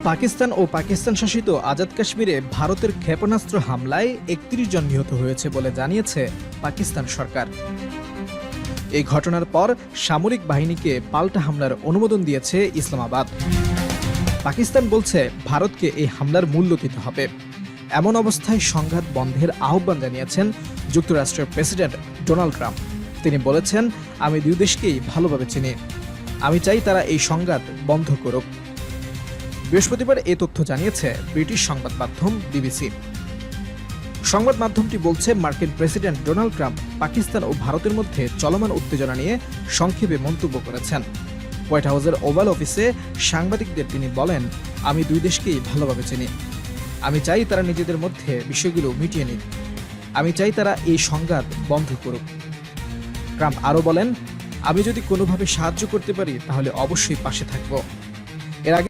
পাকিস্তান ও পাকিস্তান শাসিত আজাদ কাশ্মীরে ভারতের ক্ষেপণাস্ত্র হামলায় ৩১ জন নিহত হয়েছে বলে জানিয়েছে পাকিস্তান সরকার। এই ঘটনার পর সামরিক বাহিনীকে পাল্টা হামলার অনুমোদন দিয়েছে ইসলামাবাদ। পাকিস্তান বলছে ভারতকে এই হামলার মূল্য দিতে হবে। এমন অবস্থায় সংঘাত বন্ধের আহ্বান জানিয়েছেন যুক্তরাষ্ট্রের প্রেসিডেন্ট ডোনাল্ড ট্রাম্প। তিনি বলেছেন, আমি দুই দেশকেই ভালোভাবে চিনি, আমি চাই তারা এই সংঘাত বন্ধ করুক। বৃহস্পতিবার এ তথ্য জানিয়েছে ব্রিটিশ সংবাদ মাধ্যম বিবিসি। সংবাদ মাধ্যমটি বলছে, মার্কিন প্রেসিডেন্ট ডোনাল্ড ট্রাম্প পাকিস্তান ও ভারতের মধ্যে চলমান উত্তেজনা নিয়ে সংক্ষেপে মন্তব্য করেছেন। হোয়াইট হাউসের ওভাল অফিসে সাংবাদিকদের তিনি বলেন, আমি দুই দেশকেই ভালোভাবে চিনি, আমি চাই তারা নিজেদের মধ্যে বিষয়গুলো মিটিয়ে নিক, আমি চাই তারা এই সংঘাত বন্ধ করুক। ট্রাম্প আরও বলেন, আমি যদি কোনোভাবে সাহায্য করতে পারি তাহলে অবশ্যই পাশে থাকব। এর আগে